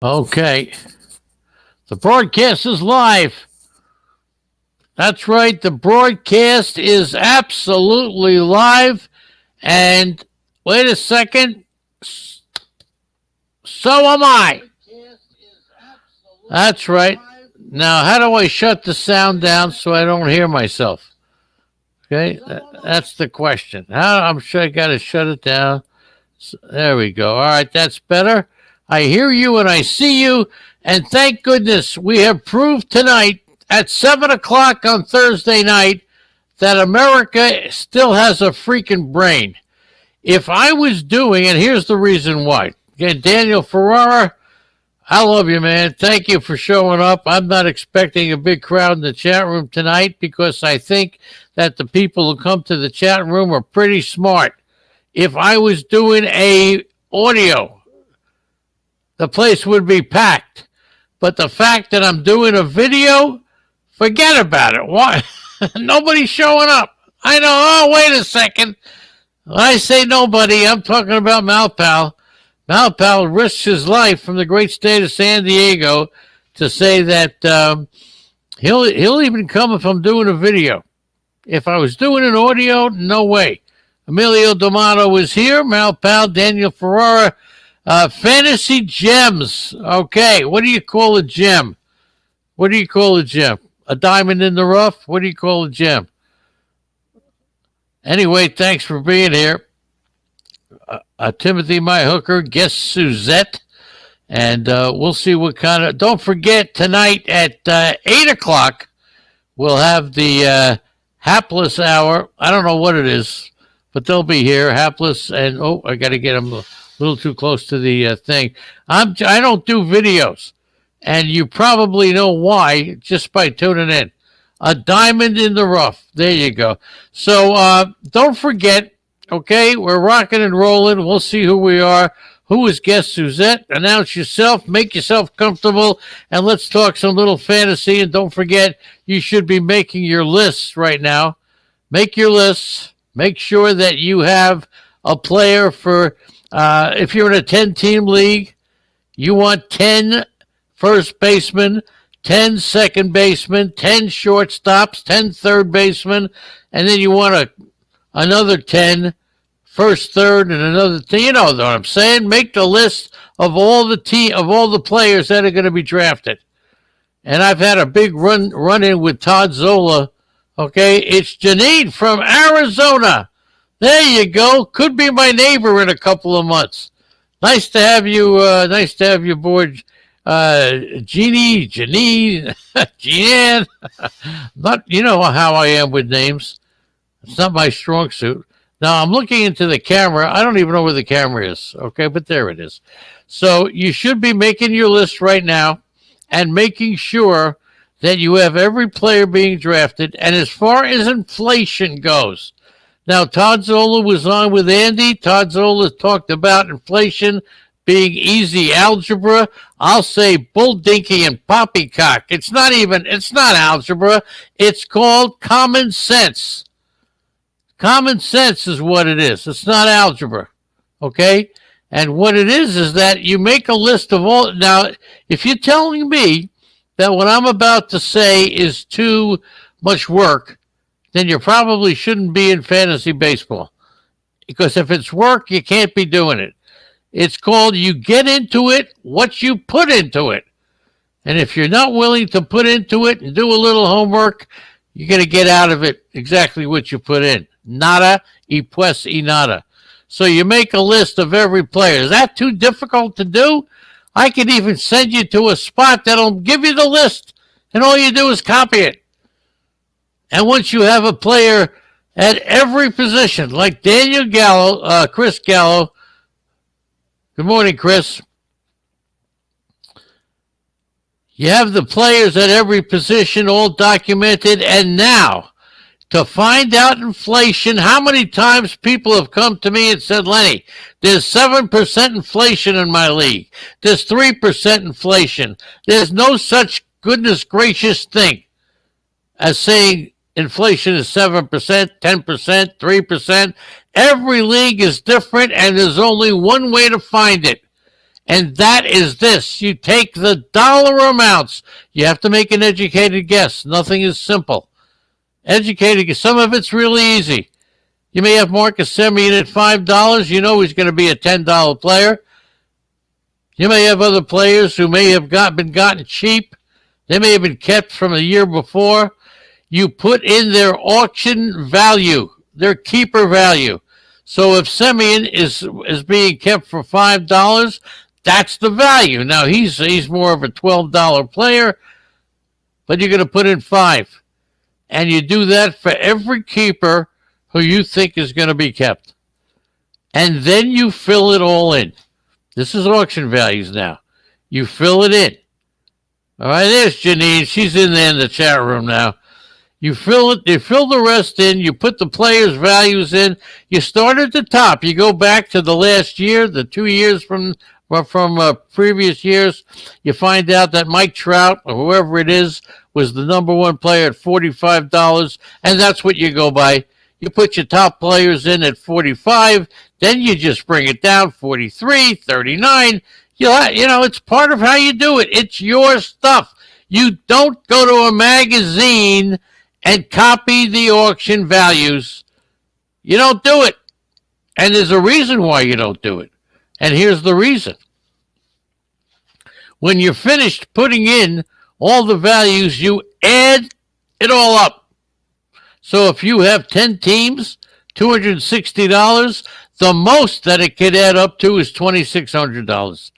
Okay. The broadcast is live. That's right. The broadcast is absolutely live. And wait a second. So am I. That's right. Now, how do I shut the sound down so I don't hear myself? Okay, that's the question. How I'm sure I got to shut it down. There we go. All right, that's better. I hear you and I see you. And thank goodness we have proved tonight at 7 o'clock on Thursday night that America still has a freaking brain. If I was doing, and here's the reason why. Again, Daniel Ferrara, I love you, man. Thank you for showing up. I'm not expecting a big crowd in the chat room tonight because I think that the people who come to the chat room are pretty smart. If I was doing a audio, the place would be packed. But the fact that I'm doing a video, forget about it. Why? Nobody's showing up. I know. Oh, wait a second. When I say nobody, I'm talking about Malpal. Malpal risks his life from the great state of San Diego to say that he'll even come if I'm doing a video. If I was doing an audio, no way. Emilio D'Amato is here. Malpal, Daniel Ferrara. Fantasy gems. Okay, what do you call a gem? What do you call a gem? A diamond in the rough? What do you call a gem? Anyway, thanks for being here. Timothy, my hooker, guest Suzette. And we'll see what kind of... Don't forget, tonight at 8 o'clock, we'll have the hapless hour. I don't know what it is, but they'll be here. Hapless and... Oh, I got to get them a little too close to the thing. I don't do videos. And you probably know why just by tuning in. A diamond in the rough. There you go. So don't forget, okay, we're rocking and rolling. We'll see who we are. Who is guest Suzette? Announce yourself. Make yourself comfortable. And let's talk some little fantasy. And don't forget, you should be making your lists right now. Make your lists. Make sure that you have a player for, if you're in a 10-team league, you want 10 first basemen, 10 second basemen, 10 shortstops, 10 third basemen, and then you want another 10 first, third, and another 10. You know what I'm saying? Make the list of all the players that are going to be drafted. And I've had a big run in with Todd Zola. Okay, it's Janine from Arizona. There you go. Could be my neighbor in a couple of months. Nice to have you. Nice to have you aboard. Jeannie, Janine, Jeanne. Not, you know how I am with names. It's not my strong suit. Now I'm looking into the camera. I don't even know where the camera is. Okay, but there it is. So you should be making your list right now and making sure that you have every player being drafted. And as far as inflation goes, now Todd Zola was on with Andy. Todd Zola talked about inflation being easy algebra. I'll say bull dinky and poppycock. It's not algebra. It's called common sense. Common sense is what it is. It's not algebra. Okay? And what it is that you make a list of all. Now, if you're telling me that what I'm about to say is too much work, then you probably shouldn't be in fantasy baseball. Because if it's work, you can't be doing it. It's called you get into it what you put into it. And if you're not willing to put into it and do a little homework, you're going to get out of it exactly what you put in. Nada y pues y nada. So you make a list of every player. Is that too difficult to do? I could even send you to a spot that'll give you the list, and all you do is copy it. And once you have a player at every position, like Daniel Gallo, Chris Gallo. Good morning, Chris. You have the players at every position all documented, and now to find out inflation, how many times people have come to me and said, Lenny, there's 7% inflation in my league. There's 3% inflation. There's no such goodness gracious thing as saying inflation is 7%, 10%, 3%. Every league is different, and there's only one way to find it. And that is this. You take the dollar amounts. You have to make an educated guess. Nothing is simple. Educated, some of it's really easy. You may have Marcus Semien at $5. You know he's going to be a $10 player. You may have other players who may have been gotten cheap. They may have been kept from the year before. You put in their auction value, their keeper value. So if Semien is being kept for $5, that's the value. Now he's more of a $12 player, but you're going to put in $5. And you do that for every keeper who you think is going to be kept. And then you fill it all in. This is auction values now. You fill it in. All right, there's Janine. She's in there in the chat room now. You fill it. You fill the rest in. You put the players' values in. You start at the top. You go back to the last year, the 2 years from previous years. You find out that Mike Trout or whoever it is was the number one player at $45, and that's what you go by. You put your top players in at 45, then you just bring it down 43, 39. You know, it's part of how you do it. It's your stuff. You don't go to a magazine and copy the auction values. You don't do it. And there's a reason why you don't do it. And here's the reason. When you're finished putting in all the values, you add it all up. So if you have 10 teams, $260, the most that it could add up to is $2,600.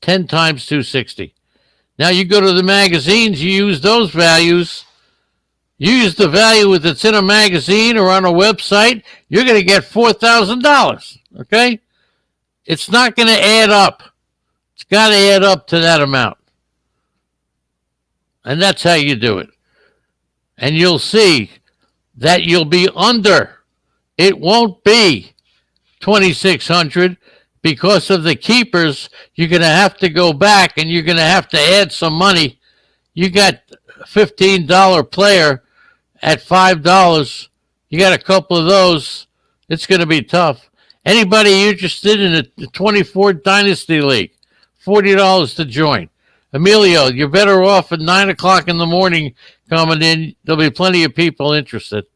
10 times $260. Now you go to the magazines, you use those values. You use the value that's in a magazine or on a website, you're going to get $4,000. Okay? It's not going to add up. It's got to add up to that amount. And that's how you do it. And you'll see that you'll be under. It won't be $2,600 because of the keepers. You're going to have to go back and you're going to have to add some money. You got a $15 player at $5. You got a couple of those. It's going to be tough. Anybody interested in a 24 Dynasty League? $40 to join. Emilio, you're better off at 9 o'clock in the morning coming in. There'll be plenty of people interested.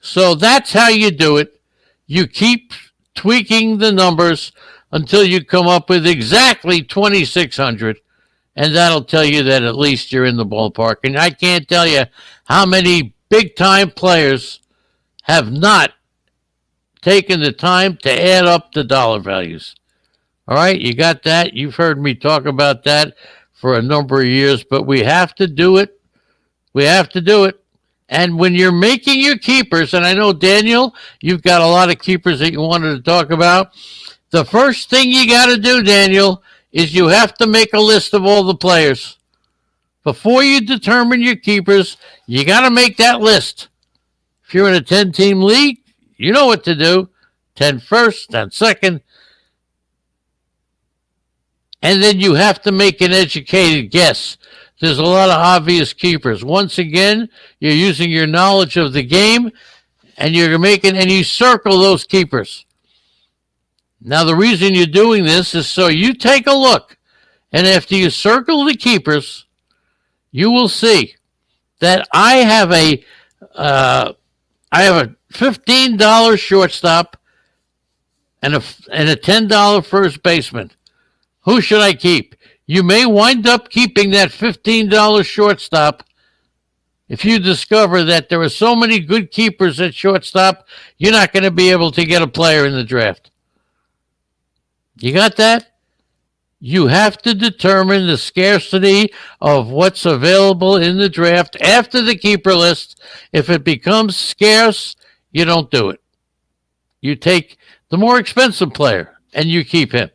So that's how you do it. You keep tweaking the numbers until you come up with exactly 2,600, and that'll tell you that at least you're in the ballpark. And I can't tell you how many big-time players have not taken the time to add up the dollar values. All right, you got that? You've heard me talk about that for a number of years, but we have to do it. We have to do it. And when you're making your keepers, and I know, Daniel, you've got a lot of keepers that you wanted to talk about. The first thing you got to do, Daniel, is you have to make a list of all the players. Before you determine your keepers, you got to make that list. If you're in a 10-team league, you know what to do. 10 first, 10 second. And then you have to make an educated guess. There's a lot of obvious keepers. Once again, you're using your knowledge of the game, and you circle those keepers. Now, the reason you're doing this is so you take a look, and after you circle the keepers, you will see that I have a $15 shortstop and a $10 first baseman. Who should I keep? You may wind up keeping that $15 shortstop if you discover that there are so many good keepers at shortstop, you're not going to be able to get a player in the draft. You got that? You have to determine the scarcity of what's available in the draft after the keeper list. If it becomes scarce, you don't do it. You take the more expensive player and you keep him.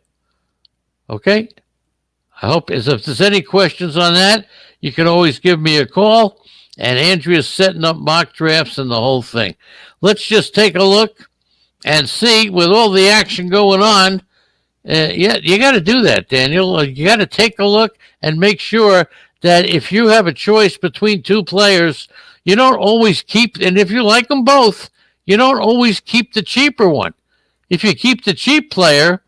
Okay? I hope if there's any questions on that, you can always give me a call. And Andrea's setting up mock drafts and the whole thing. Let's just take a look and see, with all the action going on, you got to do that, Daniel. You got to take a look and make sure that if you have a choice between two players, you don't always keep, and if you like them both, you don't always keep the cheaper one. If you keep the cheap player,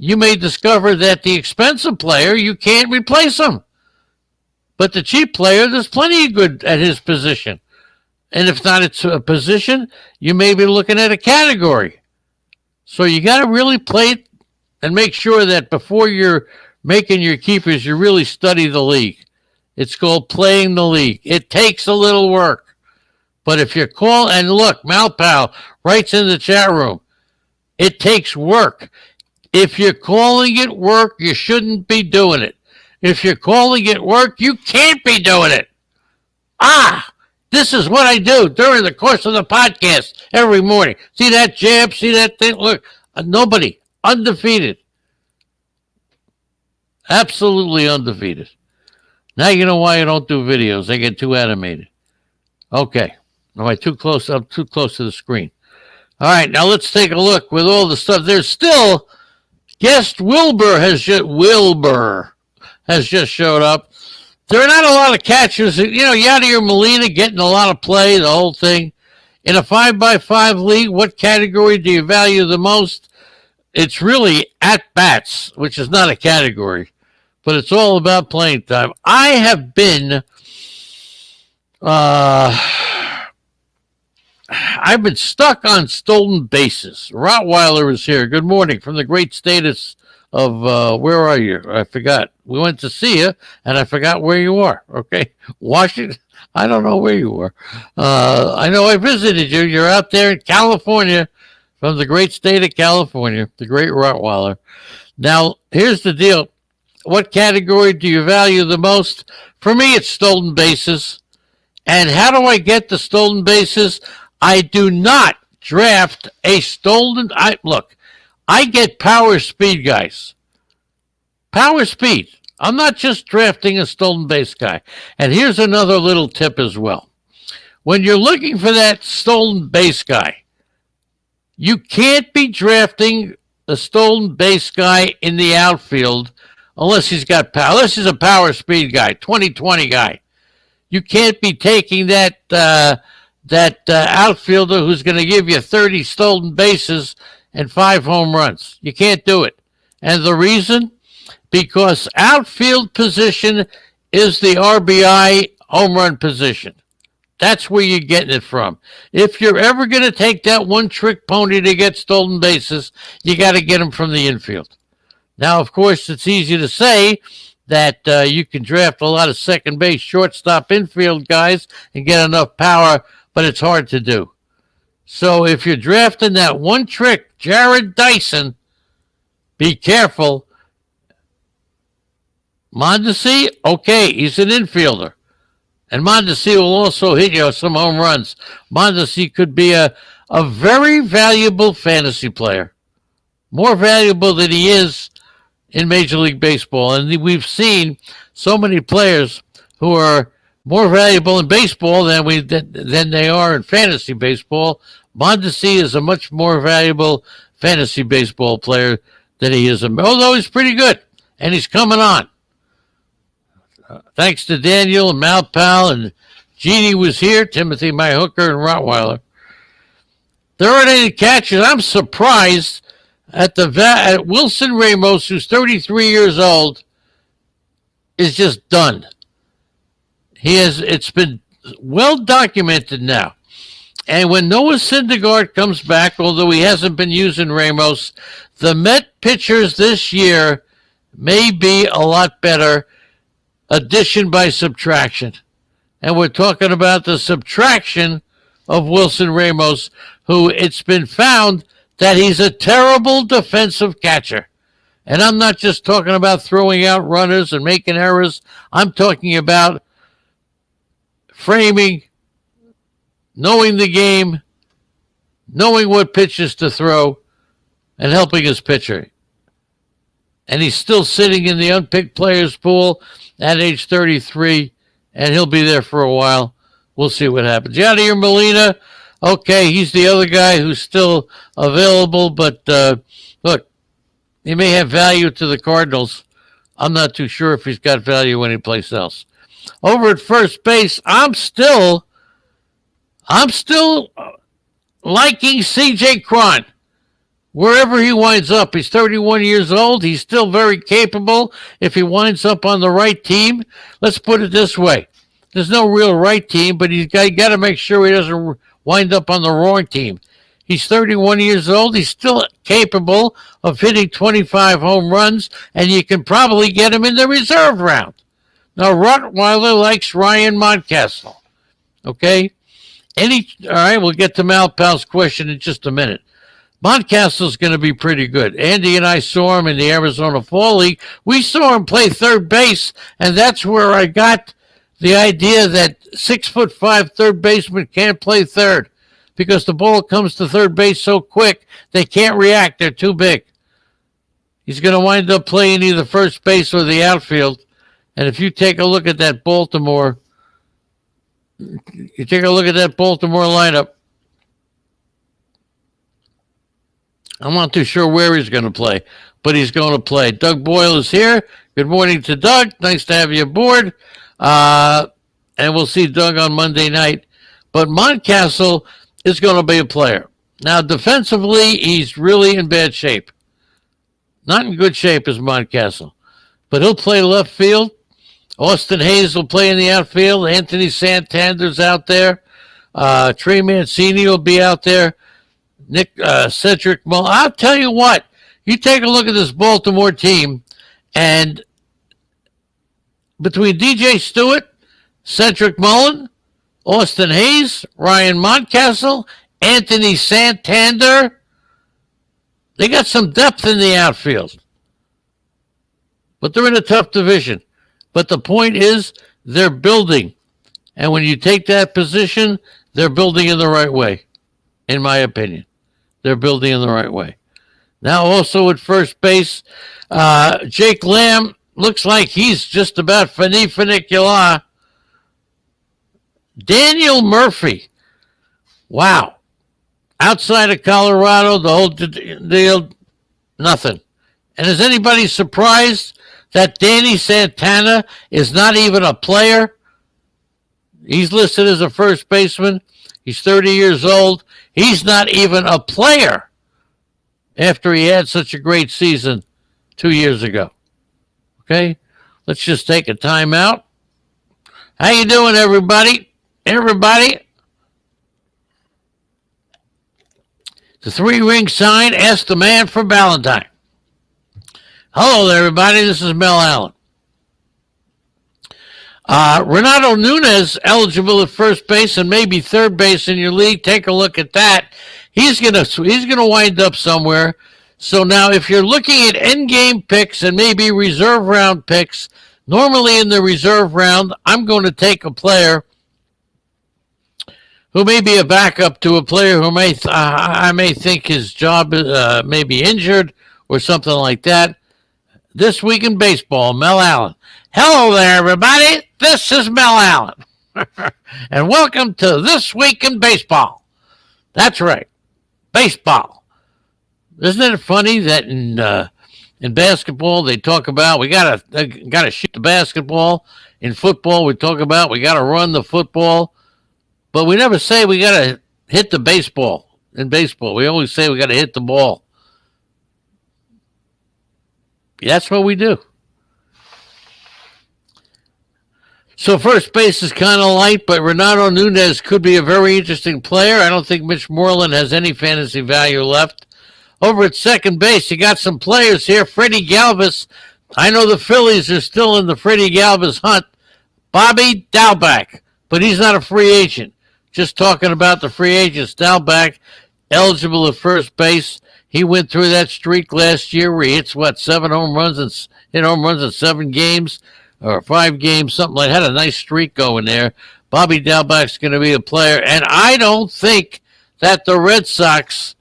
you may discover that the expensive player, you can't replace him. But the cheap player, there's plenty of good at his position. And if not it's a position, you may be looking at a category. So you got to really play it and make sure that before you're making your keepers, you really study the league. It's called playing the league. It takes a little work. But if you call, and look, Malpal writes in the chat room, it takes work. If you're calling it work, you shouldn't be doing it. If you're calling it work, you can't be doing it. This is what I do during the course of the podcast every morning. See that jab? See that thing? Look, nobody. Undefeated. Absolutely undefeated. Now you know why I don't do videos. They get too animated. Okay. Am I too close? I'm too close to the screen. All right, now let's take a look with all the stuff. There's still guest Wilbur has just showed up. There are not a lot of catchers. You know, Yadier Molina getting a lot of play, the whole thing. In a 5x5 league, what category do you value the most? It's really at-bats, which is not a category, but it's all about playing time. I have been I've been stuck on stolen bases. Rottweiler is here. Good morning from the great state of where are you? I forgot. We went to see you, and I forgot where you are. Okay, Washington. I don't know where you are. I know I visited you. You're out there in California, from the great state of California, the great Rottweiler. Now, here's the deal. What category do you value the most? For me, it's stolen bases. And how do I get the stolen bases? I do not draft a stolen. Look, I get power speed guys. Power speed. I'm not just drafting a stolen base guy. And here's another little tip as well. When you're looking for that stolen base guy, you can't be drafting a stolen base guy in the outfield unless he's got power. Unless he's a power speed guy, 20-20 guy. You can't be taking that outfielder who's going to give you 30 stolen bases and 5 home runs. You can't do it. And the reason? Because outfield position is the RBI home run position. That's where you're getting it from. If you're ever going to take that one-trick pony to get stolen bases, you got to get them from the infield. Now, of course, it's easy to say that you can draft a lot of second base, shortstop, infield guys and get enough power, but it's hard to do. So if you're drafting that one trick, Jared Dyson, be careful. Mondesi, okay, he's an infielder. And Mondesi will also hit you some home runs. Mondesi could be a very valuable fantasy player. More valuable than he is in Major League Baseball. And we've seen so many players who are more valuable in baseball than they are in fantasy baseball. Mondesi is a much more valuable fantasy baseball player than he is. Although he's pretty good, and he's coming on. Thanks to Daniel and Malpal and Jeannie was here, Timothy, my hooker, and Rottweiler. There aren't any catchers. I'm surprised at Wilson Ramos, who's 33 years old, is just done. It's been well documented now. And when Noah Syndergaard comes back, although he hasn't been using Ramos, the Met pitchers this year may be a lot better. Addition by subtraction. And we're talking about the subtraction of Wilson Ramos, who it's been found that he's a terrible defensive catcher. And I'm not just talking about throwing out runners and making errors. I'm talking about framing, knowing the game, knowing what pitches to throw, and helping his pitcher. And he's still sitting in the unpicked players pool at age 33, and he'll be there for a while. We'll see what happens. Yadier Molina, okay, he's the other guy who's still available, but look, he may have value to the Cardinals. I'm not too sure if he's got value anyplace else. Over at first base, I'm still liking C.J. Cron. Wherever he winds up, he's 31 years old. He's still very capable if he winds up on the right team. Let's put it this way. There's no real right team, but he's got to make sure he doesn't wind up on the wrong team. He's 31 years old. He's still capable of hitting 25 home runs, and you can probably get him in the reserve round. Now, Rottweiler likes Ryan Mountcastle. Okay? All right, we'll get to Malpal's question in just a minute. Mountcastle's going to be pretty good. Andy and I saw him in the Arizona Fall League. We saw him play third base, and that's where I got the idea that 6'5" third baseman can't play third because the ball comes to third base so quick they can't react. They're too big. He's going to wind up playing either first base or the outfield. And if you take a look at that Baltimore lineup, I'm not too sure where he's going to play, but he's going to play. Doug Boyle is here. Good morning to Doug. Nice to have you aboard. And we'll see Doug on Monday night. But Mountcastle is going to be a player. Now, defensively, he's really in bad shape. Not in good shape as Mountcastle. But he'll play left field. Austin Hayes will play in the outfield. Anthony Santander's out there. Trey Mancini will be out there. Cedric Mullin. I'll tell you what. You take a look at this Baltimore team, and between DJ Stewart, Cedric Mullin, Austin Hayes, Ryan Mountcastle, Anthony Santander, they got some depth in the outfield. But they're in a tough division. But the point is, they're building. And when you take that position, they're building in the right way, in my opinion. They're building in the right way. Now also at first base, Jake Lamb looks like he's just about funicular. Daniel Murphy. Wow. Outside of Colorado, the whole deal, nothing. And is anybody surprised that Danny Santana is not even a player? He's listed as a first baseman. He's 30 years old. He's not even a player after he had such a great season 2 years ago. Okay? Let's just take a timeout. How you doing, everybody? Everybody? The 3-ring sign, ask the man for Valentine. Hello there, everybody. This is Mel Allen. Renato Nunez eligible at first base and maybe third base in your league. Take a look at that. He's gonna wind up somewhere. So now, if you're looking at end game picks and maybe reserve round picks, normally in the reserve round, I'm going to take a player who may be a backup to a player who I may think his job may be injured or something like that. This Week in Baseball, Mel Allen. Hello there, everybody. This is Mel Allen. And welcome to This Week in Baseball. That's right. Baseball. Isn't it funny that in basketball they talk about we gotta shoot the basketball. In football we talk about we gotta run the football. But we never say we gotta hit the baseball. In baseball, we always say we gotta hit the ball. That's what we do. So first base is kind of light, but Renato Nunez could be a very interesting player. I don't think Mitch Moreland has any fantasy value left. Over at second base, you got some players here. Freddie Galvis. I know the Phillies are still in the Freddie Galvis hunt. Bobby Dalbec, but he's not a free agent. Just talking about the free agents. Dalbec, eligible at first base. He went through that streak last year where he hits, 7 home runs and hit home runs in 7 games or 5 games, something like that. Had a nice streak going there. Bobby Dalbec's going to be a player. And I don't think that the Red Sox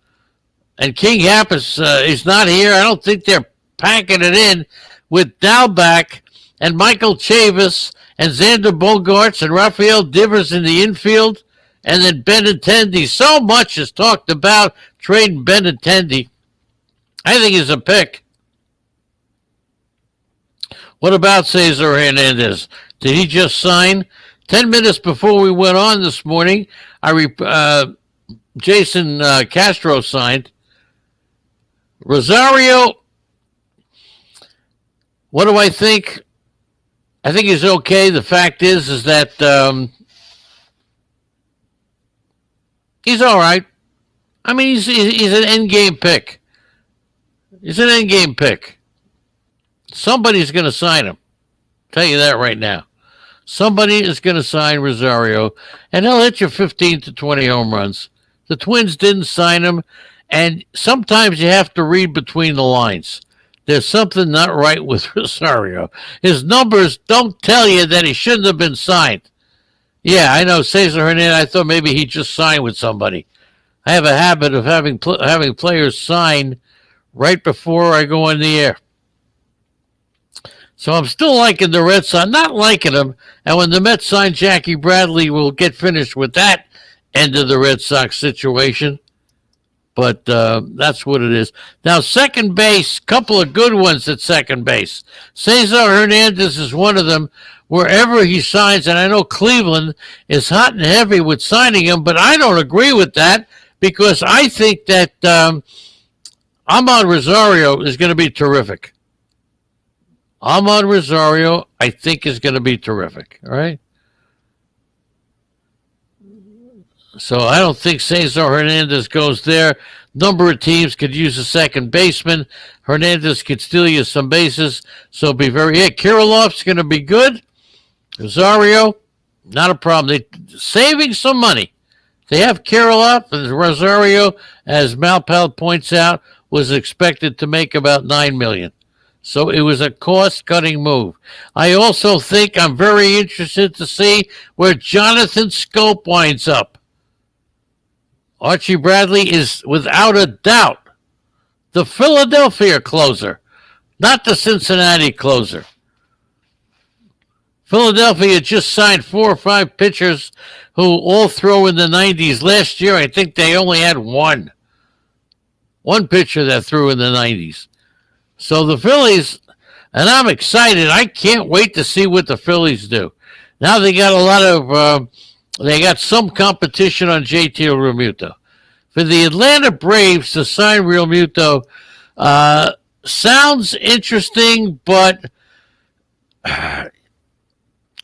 and King Happus is not here. I don't think they're packing it in with Dalbec and Michael Chavis and Xander Bogaerts and Rafael Devers in the infield. And then Benintendi. So much is talked about trading Benintendi. I think he's a pick. What about Cesar Hernandez? Did he just sign? 10 minutes before we went on this morning, Jason Castro signed. Rosario, what do I think? I think he's okay. The fact is that he's all right. I mean, he's an end game pick. He's an end game pick. Somebody's going to sign him. I'll tell you that right now. Somebody is going to sign Rosario, and he'll hit you 15 to 20 home runs. The Twins didn't sign him, and sometimes you have to read between the lines. There's something not right with Rosario. His numbers don't tell you that he shouldn't have been signed. Yeah, I know Cesar Hernandez. I thought maybe he just signed with somebody. I have a habit of having players sign right before I go on the air. So I'm still liking the Red Sox, not liking them. And when the Mets sign Jackie Bradley, we'll get finished with that end of the Red Sox situation. But that's what it is. Now, second base, couple of good ones at second base. Cesar Hernandez is one of them. Wherever he signs, and I know Cleveland is hot and heavy with signing him, but I don't agree with that because I think that Ahmad Rosario is going to be terrific. Ahmad Rosario, I think, is going to be terrific. All right? So I don't think Cesar Hernandez goes there. Number of teams could use a second baseman. Hernandez could steal you some bases. So be very... Yeah, Kirilov's going to be good. Rosario, not a problem. They're saving some money. They have Kirilov, and Rosario, as Malpal points out, was expected to make about $9 million. So it was a cost-cutting move. I also think I'm very interested to see where Jonathan Scope winds up. Archie Bradley is, without a doubt, the Philadelphia closer, not the Cincinnati closer. Philadelphia just signed 4 or 5 pitchers who all throw in the 90s. Last year, I think they only had one pitcher that threw in the 90s. So the Phillies, and I'm excited. I can't wait to see what the Phillies do. Now they got a lot of, they got some competition on JT Realmuto. For the Atlanta Braves to sign Realmuto sounds interesting, but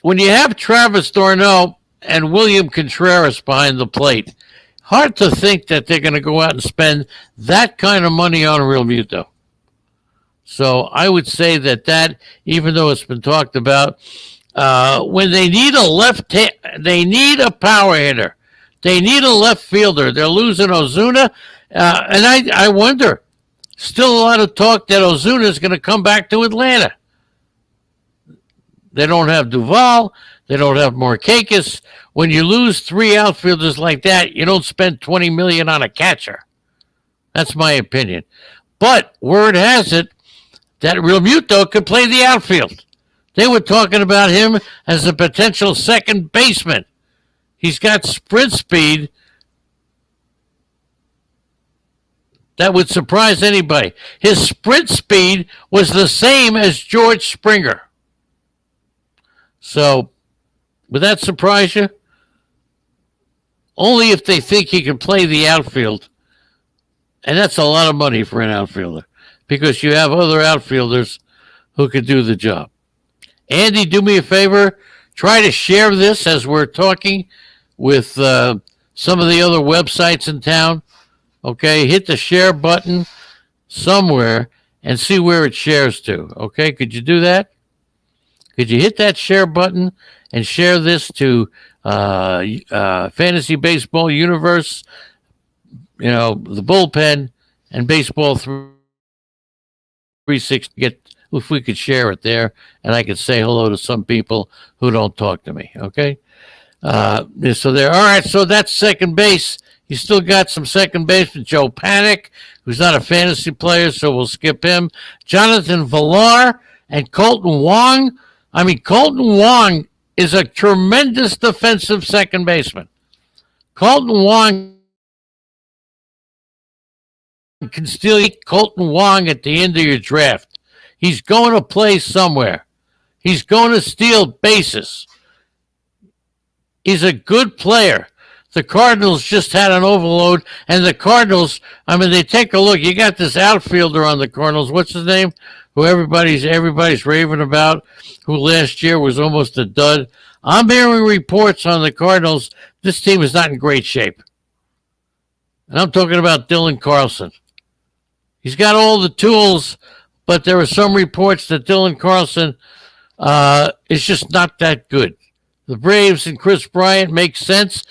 when you have Travis d'Arnaud and William Contreras behind the plate, hard to think that they're going to go out and spend that kind of money on Realmuto. So I would say that even though it's been talked about, when they need they need a power hitter. They need a left fielder. They're losing Ozuna. And I wonder, still a lot of talk that Ozuna is going to come back to Atlanta. They don't have Duvall. They don't have Markakis. When you lose 3 outfielders like that, you don't spend $20 million on a catcher. That's my opinion. But word has it that Realmuto could play the outfield. They were talking about him as a potential second baseman. He's got sprint speed that would surprise anybody. His sprint speed was the same as George Springer. So, would that surprise you? Only if they think he can play the outfield. And that's a lot of money for an outfielder because you have other outfielders who could do the job. Andy, do me a favor. Try to share this as we're talking with some of the other websites in town. Okay, hit the share button somewhere and see where it shares to. Okay, could you do that? Could you hit that share button and share this to Fantasy Baseball Universe, the Bullpen, and Baseball 360? If we could share it there, and I could say hello to some people who don't talk to me, okay? So there. All right, so that's second base. You still got some second baseman, Joe Panic, who's not a fantasy player, so we'll skip him. Jonathan Villar and Colton Wong. I mean, Colton Wong is a tremendous defensive second baseman. Colton Wong can steal Colton Wong at the end of your draft. He's going to play somewhere. He's going to steal bases. He's a good player. The Cardinals just had an overload, and the Cardinals, I mean, they take a look. You got this outfielder on the Cardinals. What's his name? Who everybody's raving about, who last year was almost a dud. I'm hearing reports on the Cardinals. This team is not in great shape. And I'm talking about Dylan Carlson. He's got all the tools, but there are some reports that Dylan Carlson is just not that good. The Braves and Chris Bryant make sense,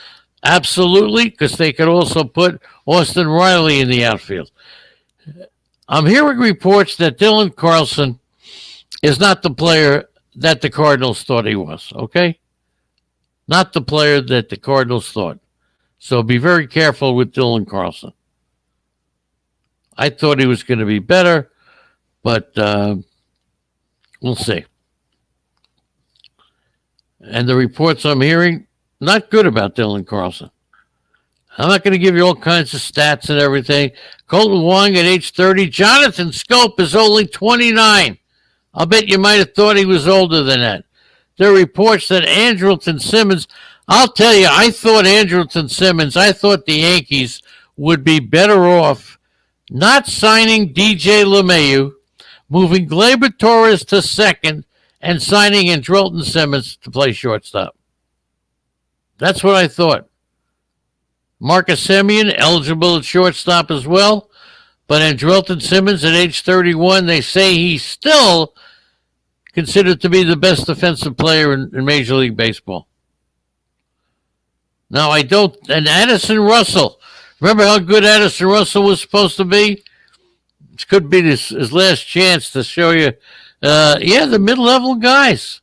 absolutely, because they could also put Austin Riley in the outfield. I'm hearing reports that Dylan Carlson is not the player that the Cardinals thought he was, okay? Not the player that the Cardinals thought. So be very careful with Dylan Carlson. I thought he was going to be better, but we'll see. And the reports I'm hearing, not good about Dylan Carlson. I'm not going to give you all kinds of stats and everything. Colton Wong at age 30. Jonathan Scope is only 29. I'll bet you might have thought he was older than that. There are reports that Andrelton Simmons, I'll tell you, I thought the Yankees would be better off not signing DJ LeMahieu, moving Gleyber Torres to second, and signing Andrelton Simmons to play shortstop. That's what I thought. Marcus Semien, eligible at shortstop as well, but Andrelton Simmons at age 31, they say he's still considered to be the best defensive player in Major League Baseball. Now, and Addison Russell, remember how good Addison Russell was supposed to be? This could be his last chance to show you, the mid-level guys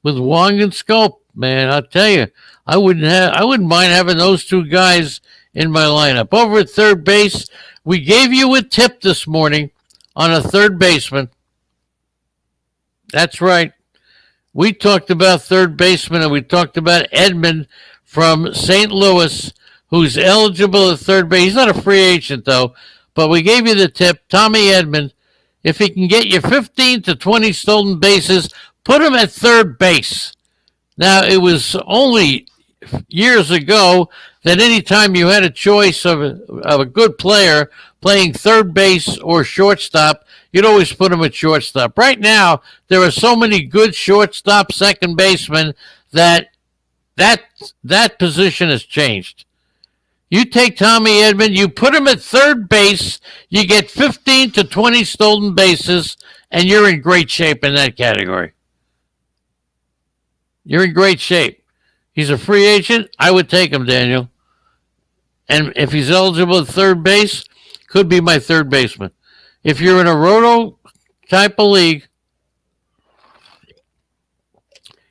with Wong and Scope, man, I'll tell you, I wouldn't mind having those two guys in my lineup. Over at third base, we gave you a tip this morning on a third baseman. That's right. We talked about third baseman, and we talked about Edman from St. Louis, who's eligible at third base. He's not a free agent, though, but we gave you the tip. Tommy Edman, if he can get you 15 to 20 stolen bases, put him at third base. Now, it was only years ago that any time you had a choice of a good player playing third base or shortstop, you'd always put him at shortstop. Right now, there are so many good shortstop, second basemen that position has changed. You take Tommy Edman, you put him at third base, you get 15 to 20 stolen bases, and you're in great shape in that category. You're in great shape. He's a free agent. I would take him, Daniel. And if he's eligible at third base, could be my third baseman. If you're in a roto type of league,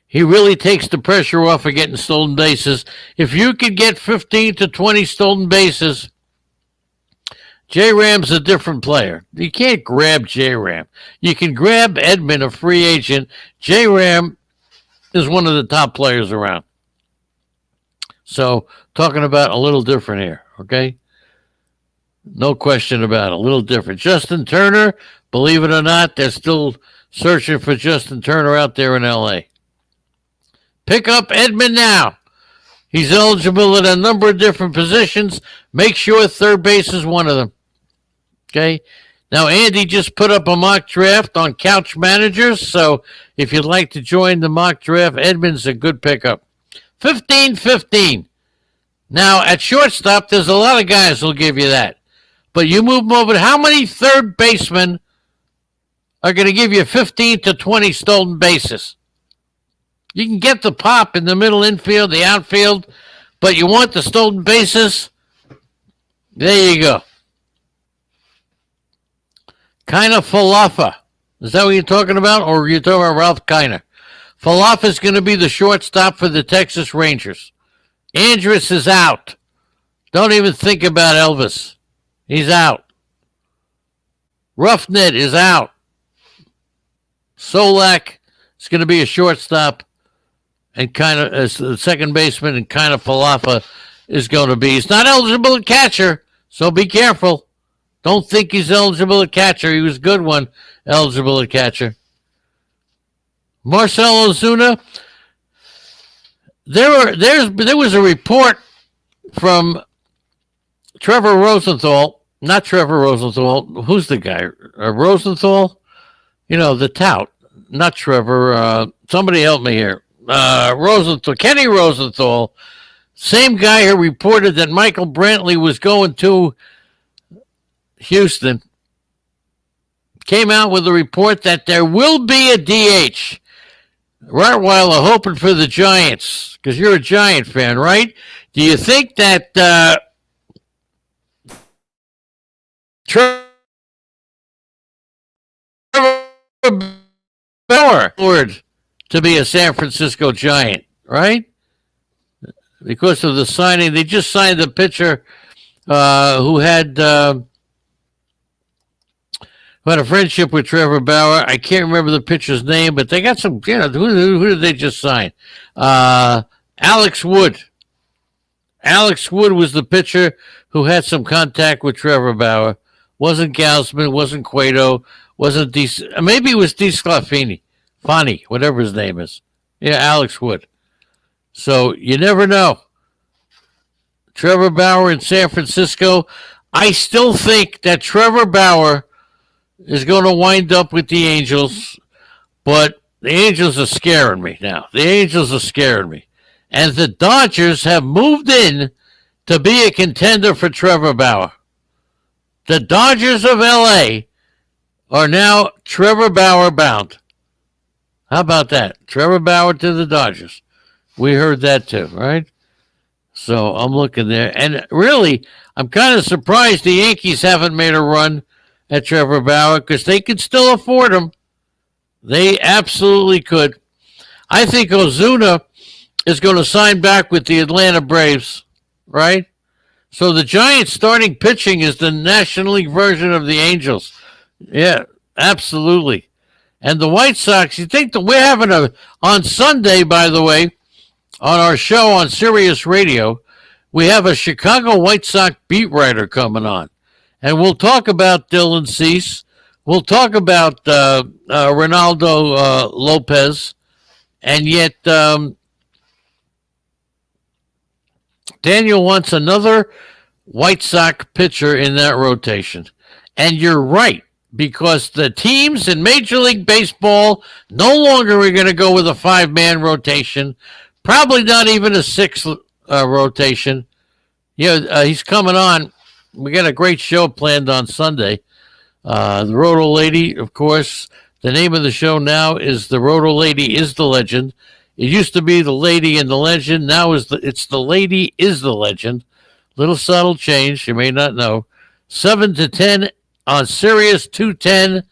he really takes the pressure off of getting stolen bases. If you could get 15 to 20 stolen bases, J-Ram's a different player. You can't grab J-Ram. You can grab Edman, a free agent. J-Ram is one of the top players around. So, talking about a little different here, okay? No question about it, a little different. Justin Turner, believe it or not, they're still searching for Justin Turner out there in L.A. Pick up Edman now. He's eligible at a number of different positions. Make sure third base is one of them. Okay? Now, Andy just put up a mock draft on Couch Managers, so if you'd like to join the mock draft, Edman's a good pickup. 15-15. Now, at shortstop, there's a lot of guys who'll give you that. But you move them over. How many third basemen are going to give you 15 to 20 stolen bases? You can get the pop in the middle infield, the outfield, but you want the stolen bases? There you go. Kiner Falefa. Is that what you're talking about? Or are you talking about Ralph Kiner? Falefa is going to be the shortstop for the Texas Rangers. Andrus is out. Don't even think about Elvis. He's out. Roughnet is out. Solak is going to be a shortstop, and kind of as the second baseman, and kind of Falefa is going to be. He's not eligible at catcher, so be careful. Don't think he's eligible at catcher. He was a good one, eligible at catcher. Marcell Ozuna. There was a report from Trevor Rosenthal, not Trevor Rosenthal. Who's the guy? Rosenthal? You know, the tout. Not Trevor. Somebody help me here. Rosenthal. Kenny Rosenthal. Same guy who reported that Michael Brantley was going to Houston. Came out with a report that there will be a DH. Rottweiler hoping for the Giants, because you're a Giant fan, right? Do you think that Trevor Bauer to be a San Francisco Giant, right? Because of the signing. They just signed a pitcher who had a friendship with Trevor Bauer. I can't remember the pitcher's name, but they got some, who did they just sign? Alex Wood. Alex Wood was the pitcher who had some contact with Trevor Bauer. Wasn't Gausman, wasn't Cueto, wasn't maybe it was DeSclafani, Fani, whatever his name is. Yeah, Alex Wood. So you never know. Trevor Bauer in San Francisco. I still think that Trevor Bauer is going to wind up with the Angels, but the Angels are scaring me now. The Angels are scaring me. And the Dodgers have moved in to be a contender for Trevor Bauer. The Dodgers of L.A. are now Trevor Bauer bound. How about that? Trevor Bauer to the Dodgers. We heard that too, right? So I'm looking there. And really, I'm kind of surprised the Yankees haven't made a run at Trevor Bauer because they could still afford him. They absolutely could. I think Ozuna is going to sign back with the Atlanta Braves, right? So the Giants starting pitching is the National League version of the Angels. Yeah, absolutely. And the White Sox, you think that we're having on Sunday, by the way, on our show on Sirius Radio, we have a Chicago White Sox beat writer coming on. And we'll talk about Dylan Cease. We'll talk about Ronaldo Lopez. And yet, Daniel wants another White Sox pitcher in that rotation. And you're right, because the teams in Major League Baseball no longer are going to go with a 5-man rotation, probably not even a 6 rotation. He's coming on. We got a great show planned on Sunday. The Roto Lady, of course, the name of the show now is The Roto Lady is the Legend. It used to be The Lady and the Legend. Now it's The Lady is the Legend. Little subtle change, you may not know. 7 to 10 on Sirius 210.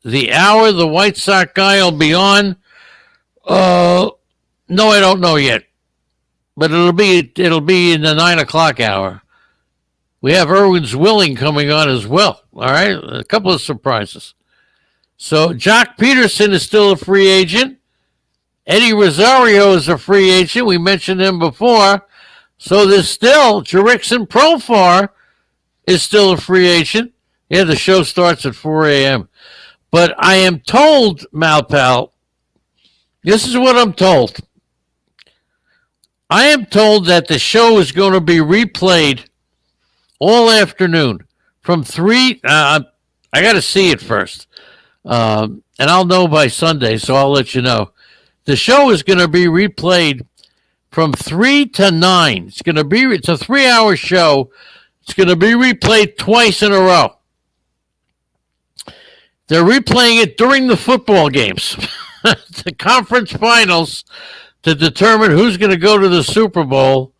The hour the White Sox guy will be on. No, I don't know yet. But it'll be in the 9 o'clock hour. We have Irwin's Willing coming on as well. All right, a couple of surprises. So Jock Peterson is still a free agent. Eddie Rosario is a free agent. We mentioned him before. So there's still Jerickson Profar is still a free agent. Yeah, the show starts at 4 a.m. But I am told, Malpal, this is what I'm told. I am told that the show is going to be replayed all afternoon from 3. I got to see it first. And I'll know by Sunday, so I'll let you know. The show is going to be replayed from 3 to 9. It's a 3-hour show. It's going to be replayed twice in a row. They're replaying it during the football games, the conference finals, to determine who's going to go to the Super Bowl.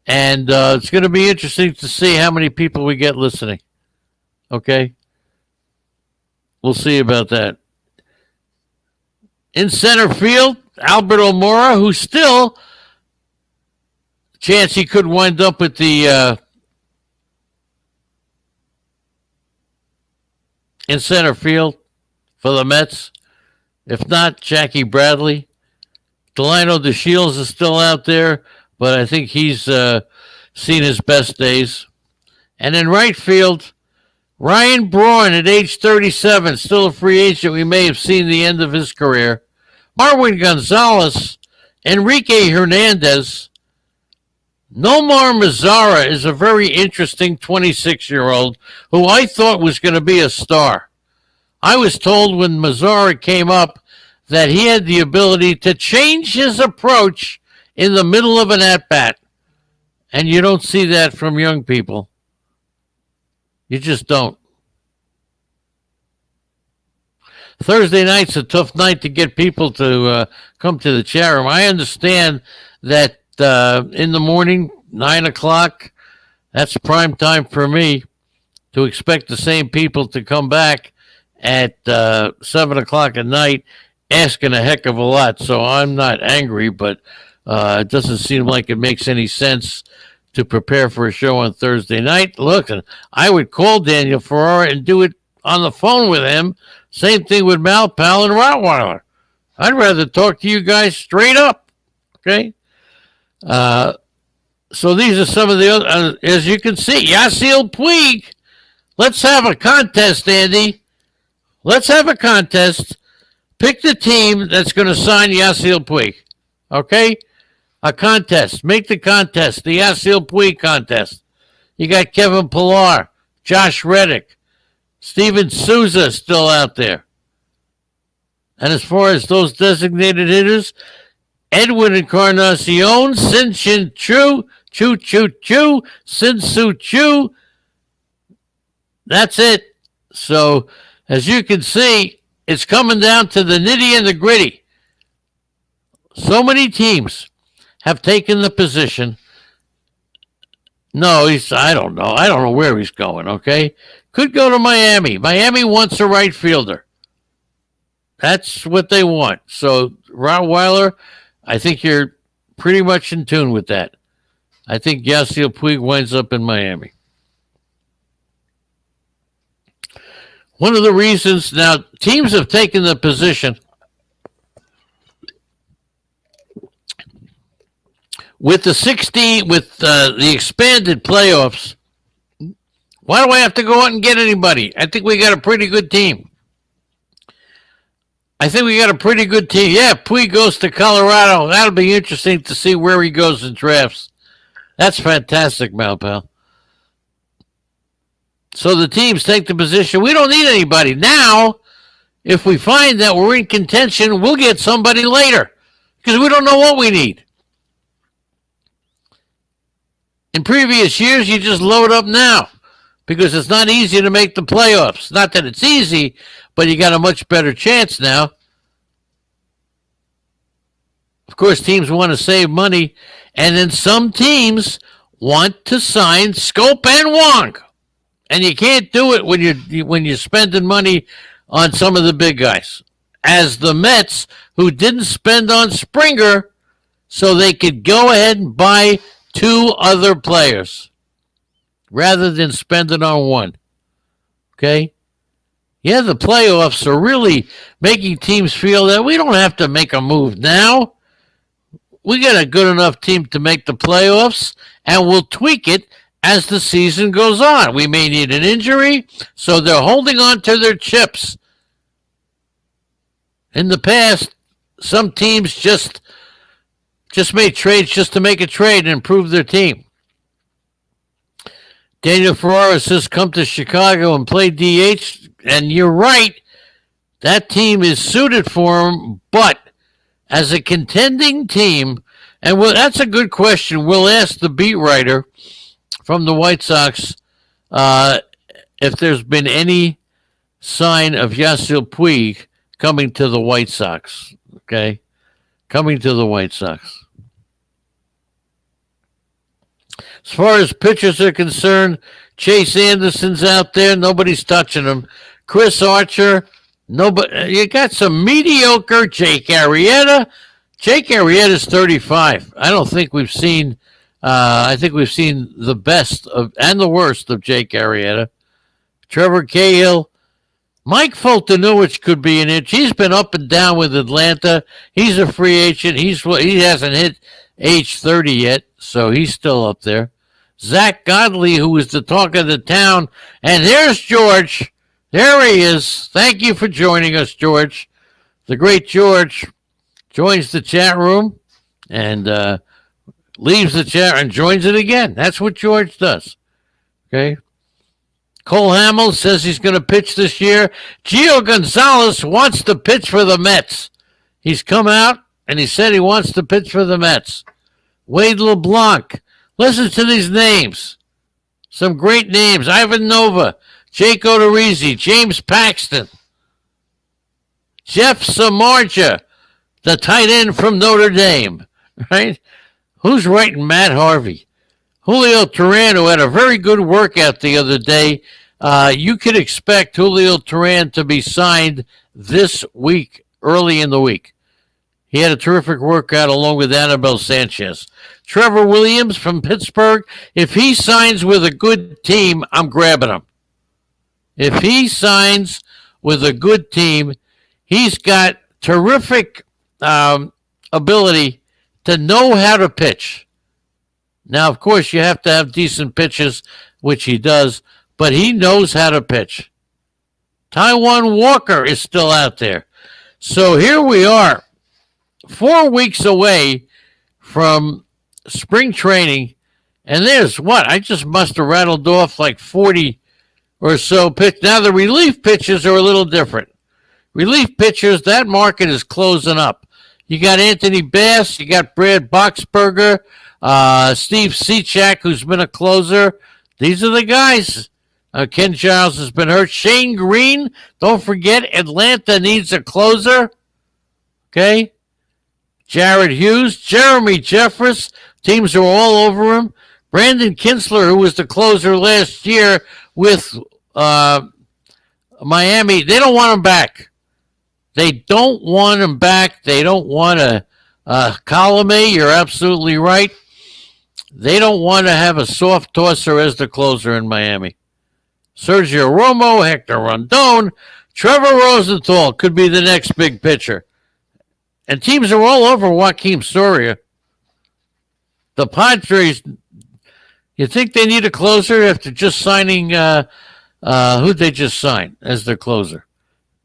And it's going to be interesting to see how many people we get listening. Okay? We'll see about that. In center field, Albert O'Mora, who still, chance he could wind up with the in center field for the Mets. If not, Jackie Bradley. Delino DeShields is still out there, but I think he's seen his best days. And in right field, Ryan Braun at age 37, still a free agent. We may have seen the end of his career. Marwin Gonzalez, Enrique Hernandez, Nomar Mazara is a very interesting 26-year-old who I thought was going to be a star. I was told when Mazara came up that he had the ability to change his approach in the middle of an at-bat. And you don't see that from young people. You just don't. Thursday night's a tough night to get people to come to the chat room. I understand that in the morning, 9 o'clock, that's prime time for me to expect the same people to come back at 7 o'clock at night asking a heck of a lot. So I'm not angry, but it doesn't seem like it makes any sense to prepare for a show on Thursday night. Look, I would call Daniel Ferrara and do it on the phone with him. Same thing with Malpal and Rottweiler. I'd rather talk to you guys straight up. Okay? So these are some of the other, as you can see, Yasiel Puig. Let's have a contest, Andy. Let's have a contest. Pick the team that's going to sign Yasiel Puig. Okay? A contest. Make the contest. The Yasiel Puig contest. You got Kevin Pillar, Josh Reddick, Steven Souza still out there. And as far as those designated hitters, Edwin Encarnacion, Sin-Shin Chu, Chu, Sin-Soo Chu. That's it. So, as you can see, it's coming down to the nitty and the gritty. So many teams have taken the position. No, I don't know. I don't know where he's going, okay? Could go to Miami. Miami wants a right fielder. That's what they want. So, Rottweiler, I think you're pretty much in tune with that. I think Yasiel Puig winds up in Miami. One of the reasons, now, teams have taken the position with the the expanded playoffs. Why do I have to go out and get anybody? I think we got a pretty good team. Yeah, Puig goes to Colorado. That'll be interesting to see where he goes in drafts. That's fantastic, Malpal. So the teams take the position. We don't need anybody. Now, if we find that we're in contention, we'll get somebody later because we don't know what we need. In previous years, you just load up now because it's not easy to make the playoffs. Not that it's easy, but you got a much better chance now. Of course, teams want to save money, and then some teams want to sign Scope and Wong. And you can't do it when you're spending money on some of the big guys. As the Mets, who didn't spend on Springer, so they could go ahead and buy two other players rather than spend it on one. Okay? Yeah, the playoffs are really making teams feel that we don't have to make a move now. We got a good enough team to make the playoffs, and we'll tweak it as the season goes on. We may need an injury, so they're holding on to their chips. In the past, some teams just made trades just to make a trade and improve their team. Daniel Ferrara says, come to Chicago and play DH. And you're right. That team is suited for him. But as a contending team, and that's a good question. We'll ask the beat writer from the White Sox if there's been any sign of Yasiel Puig coming to the White Sox. Okay? Coming to the White Sox. As far as pitchers are concerned, Chase Anderson's out there. Nobody's touching him. Chris Archer, nobody. You got some mediocre Jake Arrieta. Jake Arrieta's 35. I don't think we've seen. I think we've seen the best of and the worst of Jake Arrieta. Trevor Cahill, Mike Fultonowicz could be an inch. He's been up and down with Atlanta. He's a free agent. He hasn't hit age 30 yet, so he's still up there. Zach Godley, who is the talk of the town. And there's George. There he is. Thank you for joining us, George. The great George joins the chat room. And leaves the chair and joins it again. That's what George does. Okay. Cole Hamels says he's going to pitch this year. Gio Gonzalez wants to pitch for the Mets. He's come out and he said he wants to pitch for the Mets. Wade LeBlanc. Listen to these names. Some great names. Ivan Nova, Jake Odorizzi, James Paxton, Jeff Samardzija, the tight end from Notre Dame. Right? Who's writing Matt Harvey? Julio Teheran, who had a very good workout the other day. You could expect Julio Teheran to be signed this week, early in the week. He had a terrific workout along with Anibal Sanchez. Trevor Williams from Pittsburgh, if he signs with a good team, I'm grabbing him. If he signs with a good team, he's got terrific ability to know how to pitch. Now, of course, you have to have decent pitches, which he does, but he knows how to pitch. Taijuan Walker is still out there. So here we are, 4 weeks away from spring training, and there's what? I just must have rattled off like 40 or so pitch. Now, the relief pitches are a little different. Relief pitchers, that market is closing up. You got Anthony Bass, you got Brad Boxberger, Steve Cechak, who's been a closer. These are the guys. Ken Giles has been hurt. Shane Green, don't forget, Atlanta needs a closer. Okay? Jared Hughes, Jeremy Jeffress, teams are all over him. Brandon Kinsler, who was the closer last year with Miami, they don't want him back. They don't want him back. They don't want a Colomé. You're absolutely right. They don't want to have a soft tosser as the closer in Miami. Sergio Romo, Hector Rondon, Trevor Rosenthal could be the next big pitcher. And teams are all over Joakim Soria. The Padres, you think they need a closer after just signing, who'd they just sign as their closer?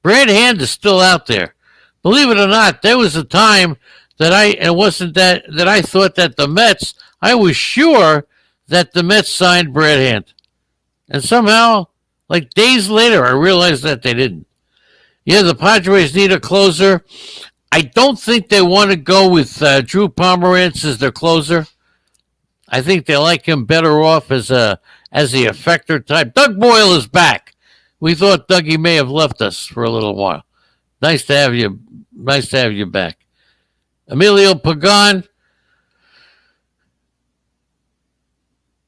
Brad Hand is still out there. Believe it or not, there was a time that I thought that the Mets, I was sure that the Mets signed Brad Hand. And somehow, like days later, I realized that they didn't. Yeah, the Padres need a closer. I don't think they want to go with Drew Pomeranz as their closer. I think they like him better off as the effector type. Doug Boyle is back. We thought Dougie may have left us for a little while. Nice to have you. Nice to have you back. Emilio Pagan.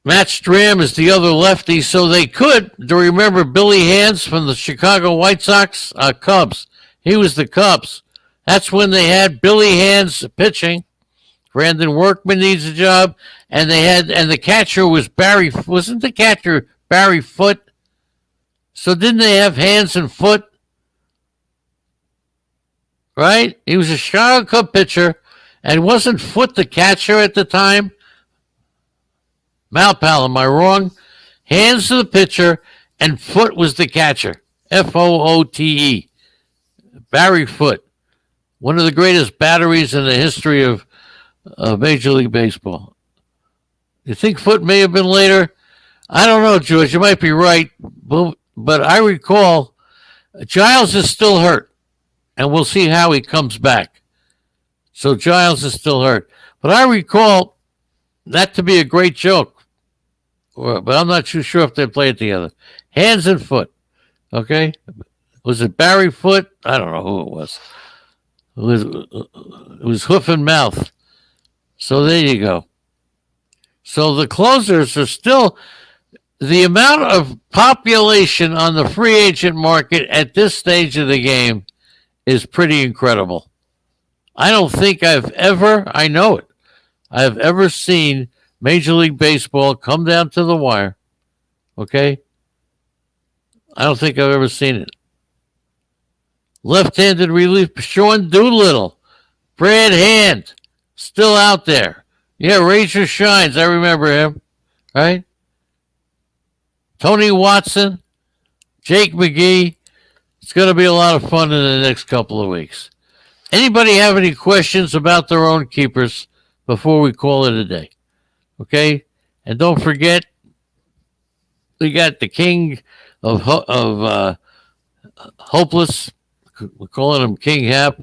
Matt Stram is the other lefty, so they could. Do you remember Billy Hands from the Chicago White Sox? Cubs. He was the Cubs. That's when they had Billy Hands pitching. Brandon Workman needs a job, and the catcher was wasn't the catcher Barry Foote? So didn't they have Hands and Foote? Right? He was a Chicago Cub pitcher, and wasn't Foote the catcher at the time? Malpal, am I wrong? Hands to the pitcher, and Foote was the catcher. Foote. Barry Foote. One of the greatest batteries in the history of Major League Baseball. You think Foote may have been later? I don't know, George. You might be right. But I recall Giles is still hurt. And we'll see how he comes back. So Giles is still hurt. But I recall that to be a great joke. But I'm not too sure if they played together. Hands and Foote. Okay? Was it Barry Foote? I don't know who it was. It was Hoof and Mouth. So there you go. So the closers are still... The amount of population on the free agent market at this stage of the game is pretty incredible. I don't think I've ever seen Major League Baseball come down to the wire. Okay? I don't think I've ever seen it. Left-handed relief, Sean Doolittle, Brad Hand, still out there. Yeah, Razor Shines, I remember him, right? Tony Watson, Jake McGee. It's going to be a lot of fun in the next couple of weeks. Anybody have any questions about their own keepers before we call it a day? Okay, and don't forget we got the king of hopeless. We're calling him King Hap.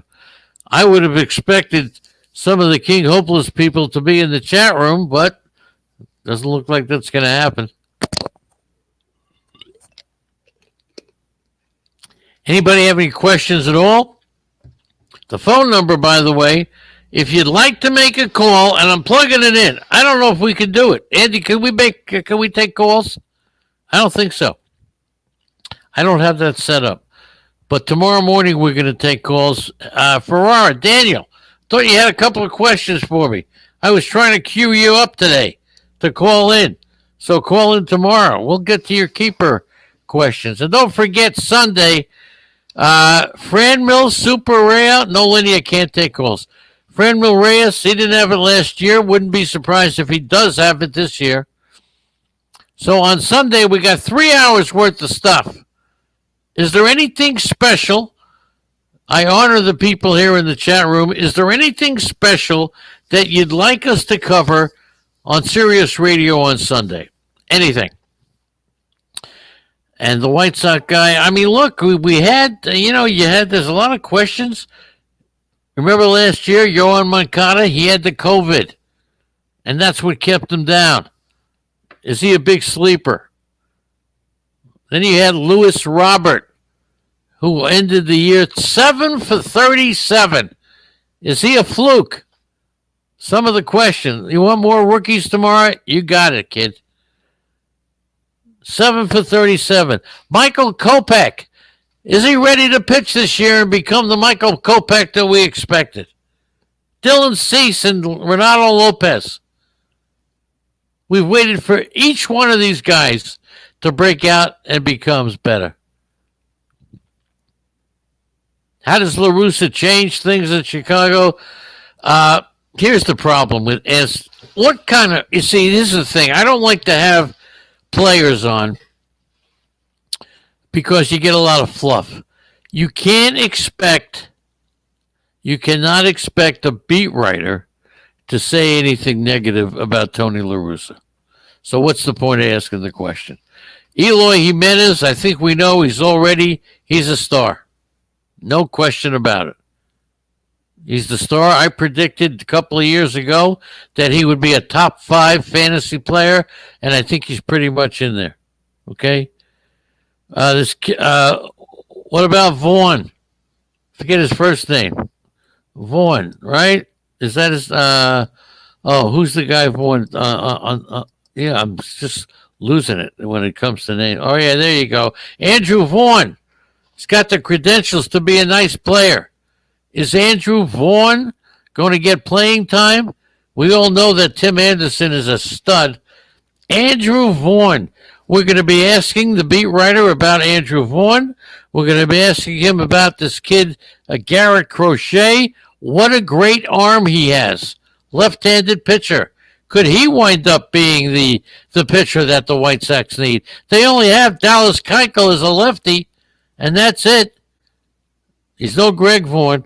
I would have expected some of the King Hopeless people to be in the chat room, but doesn't look like that's going to happen. Anybody have any questions at all? The phone number, by the way, if you'd like to make a call, and I'm plugging it in. I don't know if we can do it. Andy, can we take calls? I don't think so. I don't have that set up. But tomorrow morning we're going to take calls. Ferrara, Daniel, thought you had a couple of questions for me. I was trying to queue you up today to call in. So call in tomorrow. We'll get to your keeper questions. And don't forget Sunday, Fran Mills, Super Rare. No, Lenny, I can't take calls. Fran Mil Reyes, he didn't have it last year. Wouldn't be surprised if he does have it this year. So on Sunday, we got 3 hours worth of stuff. Is there anything special? I honor the people here in the chat room. Is there anything special that you'd like us to cover on Sirius Radio on Sunday? Anything? And the White Sox guy, I mean, look, we had, there's a lot of questions. Remember last year, Yohan Moncada, he had the COVID, and that's what kept him down. Is he a big sleeper? Then you had Lewis Robert, who ended the year 7 for 37. Is he a fluke? Some of the questions. You want more rookies tomorrow? You got it, kid. 7 for 37. Michael Kopech. Is he ready to pitch this year and become the Michael Kopech that we expected? Dylan Cease and Renato Lopez. We've waited for each one of these guys to break out and becomes better. How does La Russa change things in Chicago? Here's the problem with as what kind of, you see, this is the thing. I don't like to have players on because you get a lot of fluff. You cannot expect a beat writer to say anything negative about Tony La Russa. So what's the point of asking the question? Eloy Jimenez, I think we know he's a star. No question about it. He's the star. I predicted a couple of years ago that he would be a top 5 fantasy player, and I think he's pretty much in there. Okay? What about Vaughn? Forget his first name. Vaughn, right? Is that his? Who's the guy Vaughn? Yeah, I'm just losing it when it comes to name. Oh yeah, there you go. Andrew Vaughn. He's got the credentials to be a nice player. Is Andrew Vaughn going to get playing time? We all know that Tim Anderson is a stud. Andrew Vaughn. We're going to be asking the beat writer about Andrew Vaughn. We're going to be asking him about this kid, Garrett Crochet. What a great arm he has. Left-handed pitcher. Could he wind up being the pitcher that the White Sox need? They only have Dallas Keuchel as a lefty, and that's it. He's no Greg Vaughn.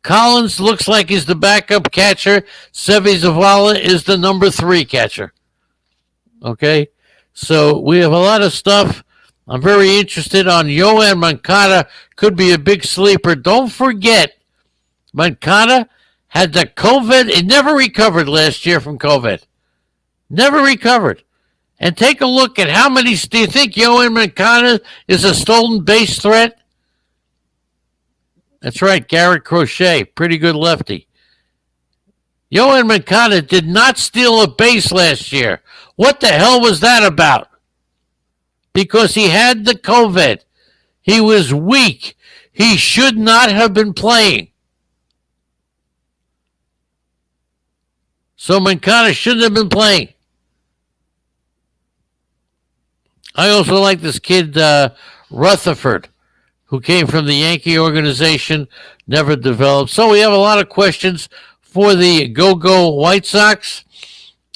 Collins looks like he's the backup catcher. Seve Zavala is the number 3 catcher. Okay? So we have a lot of stuff. I'm very interested on Yohan Moncada. Could be a big sleeper. Don't forget, Moncada had the COVID. He never recovered last year from COVID. Never recovered. And take a look at how many. Do you think Yohan Moncada is a stolen base threat? That's right, Garrett Crochet. Pretty good lefty. Yohan Moncada did not steal a base last year. What the hell was that about? Because he had the COVID. He was weak. He should not have been playing. So Moncada shouldn't have been playing. I also like this kid, Rutherford, who came from the Yankee organization, never developed. So we have a lot of questions for the Go-Go White Sox.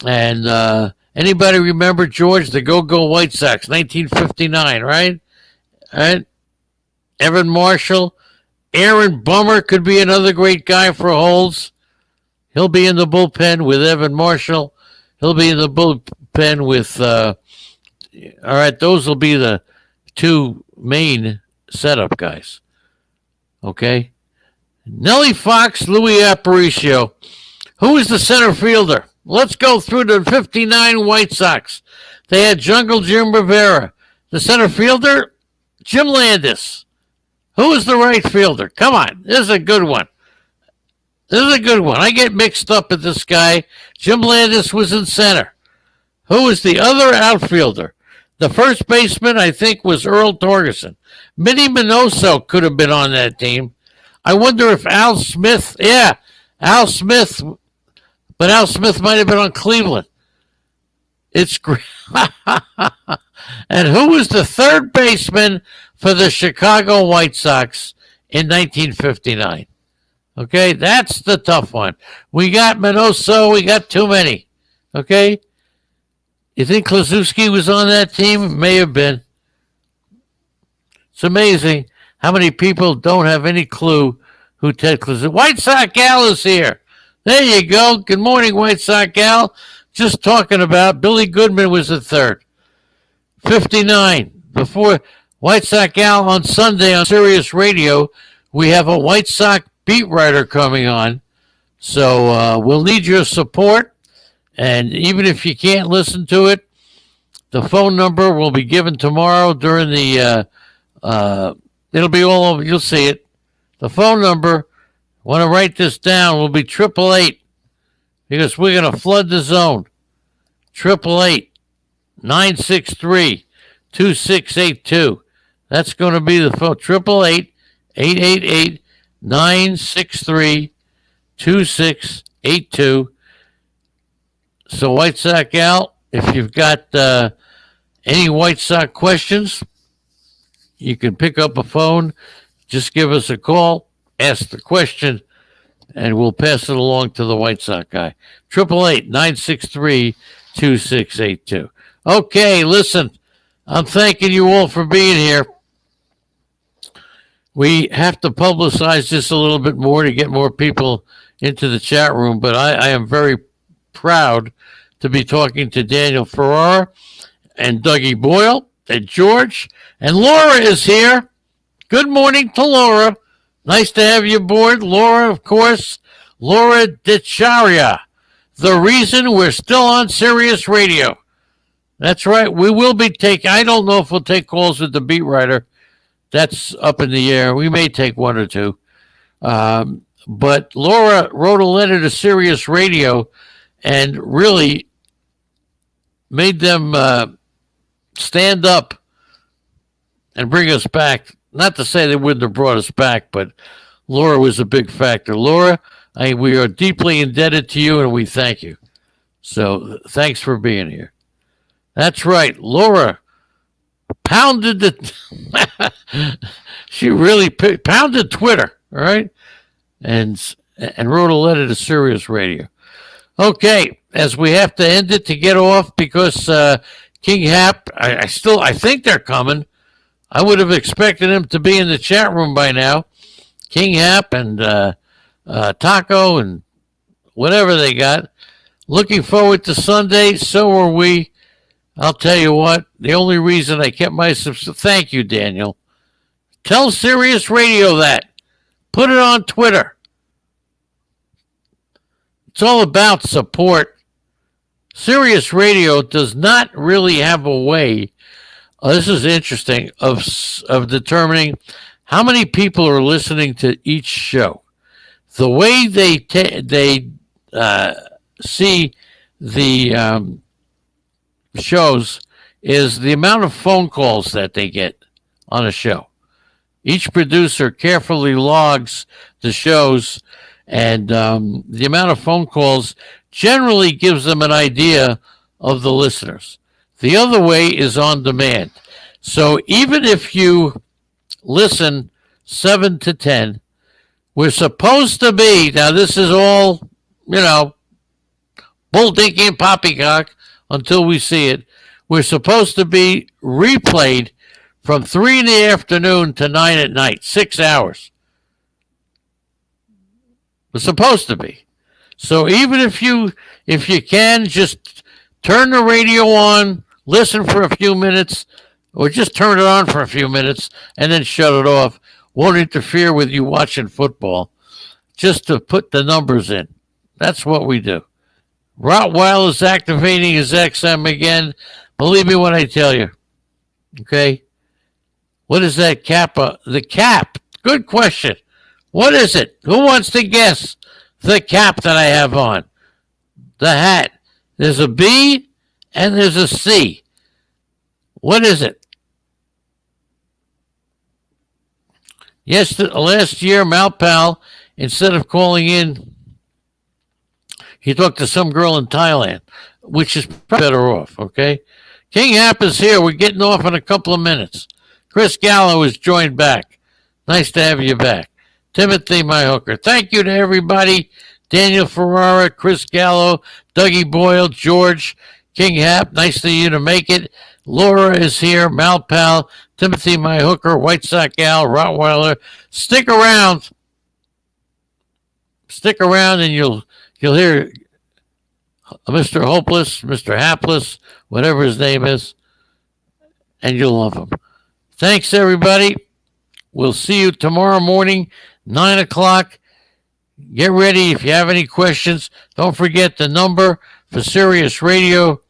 And anybody remember, George, the Go-Go White Sox, 1959, right? All right. Evan Marshall. Aaron Bummer could be another great guy for holds. He'll be in the bullpen with Evan Marshall. He'll be in the bullpen with. All right, those will be the two main setup guys. Okay, Nellie Fox, Louis Aparicio. Who is the center fielder? Let's go through the 59 White Sox. They had Jungle Jim Rivera. The center fielder, Jim Landis. Who is the right fielder? Come on, this is a good one. I get mixed up with this guy. Jim Landis was in center. Who was the other outfielder? The first baseman, I think, was Earl Torgerson. Minnie Minoso could have been on that team. I wonder if Al Smith, Al Smith, but Al Smith might have been on Cleveland. It's great. And who was the third baseman for the Chicago White Sox in 1959? Okay, that's the tough one. We got Minoso, we got too many. Okay? You think Klaczewski was on that team? May have been. It's amazing how many people don't have any clue who Ted Klaczewski. White Sox Gal is here. There you go. Good morning, White Sox Gal. Just talking about Billy Goodman was the third. 59. Before White Sox Gal on Sunday on Sirius Radio, we have a White Sox beat writer coming on. So we'll need your support. And even if you can't listen to it, the phone number will be given tomorrow during the, it'll be all over. You'll see it. The phone number, want to write this down, will be 888 because we're going to flood the zone. 888-963-2682. That's going to be the phone. 888-963-2682. So, White Sox Gal, if you've got any White Sox questions, you can pick up a phone. Just give us a call, ask the question, and we'll pass it along to the White Sox guy. 888-963-2682. Okay, listen, I'm thanking you all for being here. We have to publicize this a little bit more to get more people into the chat room, but I am very proud to be talking to Daniel Ferrara and Dougie Boyle and George. And Laura is here. Good morning to Laura. Nice to have you aboard. Laura, of course, Laura DeCharia. The reason we're still on Sirius Radio. That's right. We will be taking, I don't know if we'll take calls with the beat writer. That's up in the air. We may take one or two. But Laura wrote a letter to Sirius Radio and really made them stand up and bring us back. Not to say they wouldn't have brought us back, but Laura was a big factor. Laura, we are deeply indebted to you, and we thank you. So thanks for being here. That's right. Laura pounded she really pounded Twitter, all right? And wrote a letter to Sirius Radio. Okay, as we have to end it to get off because King Hap, I think they're coming. I would have expected him to be in the chat room by now. King Hap and Taco and whatever they got. Looking forward to Sunday. So are we. I'll tell you what. The only reason I kept my thank you, Daniel. Tell Sirius Radio that. Put it on Twitter. It's all about support. Sirius Radio does not really have a way. This is interesting of determining how many people are listening to each show. The way they see the shows is the amount of phone calls that they get on a show. Each producer carefully logs the shows, and the amount of phone calls generally gives them an idea of the listeners. The other way is on demand. So even if you listen 7 to 10, we're supposed to be, now this is all, bull dinky and poppycock until we see it. We're supposed to be replayed from 3 in the afternoon to 9 at night, 6 hours. We're supposed to be. So even if you can just turn the radio on, listen for a few minutes, or just turn it on for a few minutes and then shut it off. Won't interfere with you watching football. Just to put the numbers in. That's what we do. Rottweiler is activating his XM again. Believe me when I tell you. Okay? What is that kappa? The cap. Good question. What is it? Who wants to guess the cap that I have on? The hat. There's a B and there's a C. What is it? Yes, last year, Malpal, instead of calling in, he talked to some girl in Thailand, which is better off, okay? King Hap is here. We're getting off in a couple of minutes. Chris Gallo is joined back. Nice to have you back. Timothy, my hooker. Thank you to everybody. Daniel Ferrara, Chris Gallo, Dougie Boyle, George, King Hap. Nice of you to make it. Laura is here. Malpal, Timothy, my hooker, White Sox Al, Rottweiler. Stick around. Stick around and you'll hear Mr. Hopeless, Mr. Hapless, whatever his name is, and you'll love him. Thanks, everybody. We'll see you tomorrow morning, 9 o'clock. Get ready. If you have any questions, don't forget the number for Sirius Radio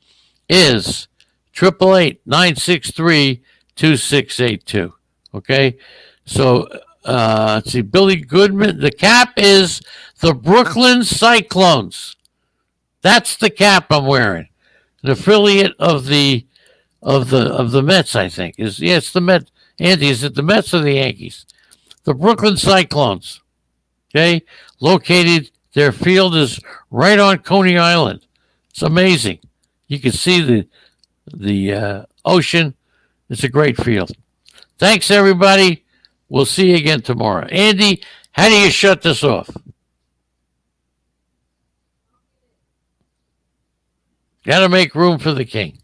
is 888-963-2682. Okay? So, let's see, Billy Goodman. The cap is the Brooklyn Cyclones. That's the cap I'm wearing. An affiliate of the Mets, I think. It's the Mets. Andy, is it the Mets or the Yankees? The Brooklyn Cyclones. Okay? Located, their field is right on Coney Island. It's amazing. You can see the ocean. It's a great field. Thanks, everybody. We'll see you again tomorrow. Andy, how do you shut this off? Got to make room for the king.